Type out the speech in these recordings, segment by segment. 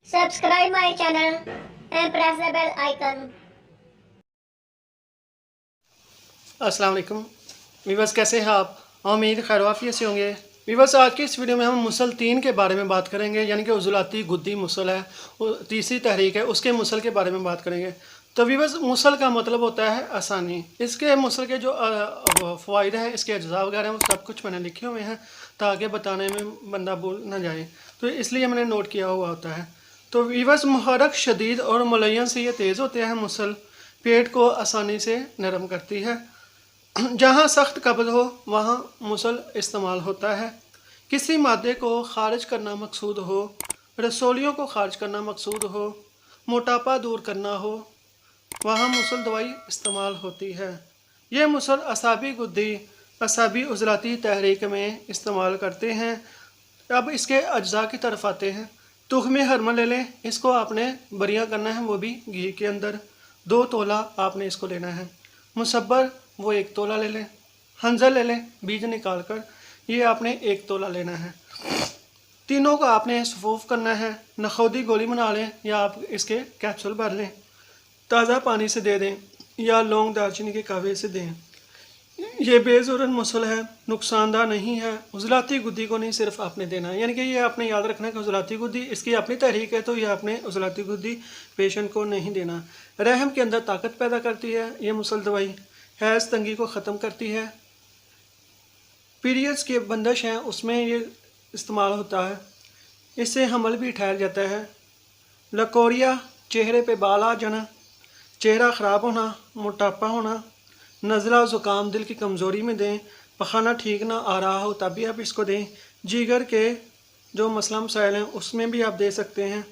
Subscribe my channel and press the bell icon. अस्सलाम वालेकुम viewers, कैसे हैं आप? उम्मीद खैर वाफियत से होंगे। वीवर्स, आज की इस वीडियो में हम मुसल 3 के बारे में बात करेंगे, यानी कि उज़ुलाती गुद्दी मुसल है, वो तीसरी तहरीक है, उसके मुसल के बारे में बात करेंगे। तो वीवर्स, मुसल का मतलब होता है आसानी। इसके मुसल के जो फ़वाइद हैं, इसके अज्जा वगैरह हैं, वो सब कुछ मैंने लिखे हुए हैं ताकि बताने में बंदा भूल ना जाए, तो इसलिए मैंने नोट किया हुआ होता है। तो वीवर्स, मुहर्रक शदीद और मुलय्यन से ये तेज़ होते हैं मुसल, पेट को आसानी से नरम करती है। जहाँ सख्त कब्ज़ हो वहाँ मुसल इस्तेमाल होता है। किसी मादे को खारिज करना मकसूद हो, रसोलियों को खारिज करना मकसूद हो, मोटापा दूर करना हो, वहाँ मुसल दवाई इस्तेमाल होती है। ये मुसल असाबी गुद्दी असाबी उज़लाती तहरीक में इस्तेमाल करते हैं। अब इसके अज्जा की तरफ आते हैं। तुख़्म हरमा ले लें, इसको आपने बरिया करना है, वो भी घी के अंदर। 2 तोला आपने इसको लेना है। मुसब्बर वो 1 तोला ले लें। हंजल ले लें, बीज निकाल कर, ये आपने 1 तोला लेना है। तीनों को आपने सफूफ करना है। नखोदी गोली बना लें या आप इसके कैप्सूल भर लें। ताज़ा पानी से दे दें या लौंग दालचीनी के कहवे से दें। ये बेज़ुरन मुसल है, नुकसानदार नहीं है। उज़लाती गुद्दी को नहीं सिर्फ आपने देना है, यानी कि ये आपने याद रखना है कि उज़लाती गुद्दी इसकी अपनी तहरीक है, तो ये आपने उज़लाती गुद्दी पेशेंट को नहीं देना। रहम के अंदर ताकत पैदा करती है ये मुसल दवाई। हैज़ तंगी को ख़त्म करती है। पीरियड्स के बंदिश हैं उसमें ये इस्तेमाल होता है। इससे हमल भी ठहर जाता है। लकोरिया, चेहरे पे बाल आ जाना, चेहरा ख़राब होना, मोटापा होना, नज़ला ज़ुकाम, दिल की कमज़ोरी में दें। पखाना ठीक ना आ रहा हो तब भी आप इसको दें। जिगर के जो मसला मसाइल हैं उसमें भी आप दे सकते हैं।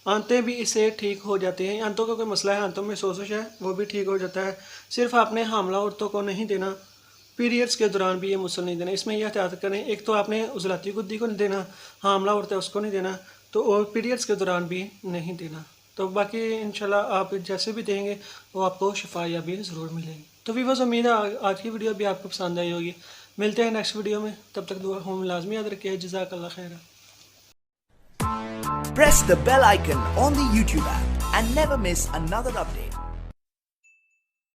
आंतें भी इससे ठीक हो जाती हैं। आंतों का कोई मसला है, आंतों में सोजिश है, वो भी ठीक हो जाता है। सिर्फ आपने हामला औरतों को नहीं देना, पीरियड्स के दौरान भी ये मुसल नहीं देना। इसमें यह एहतियात करें, एक तो आपने उज़लाती गुद्दी को नहीं देना, हामला औरतें उसको नहीं देना, तो और पीरियड्स के दौरान भी नहीं देना। तो बाकी इंशाल्लाह आप जैसे भी देंगे वो आपको शफायाबी ज़रूर मिलेगी। तो वीवर्स, उम्मीद है आज की वीडियो भी आपको पसंद आई होगी। मिलते हैं नेक्स्ट वीडियो में, तब तक दुआ में लाजमी याद रखिए। जज़ाकल्लाह खैर। Press the bell icon on the YouTube app and never miss another update.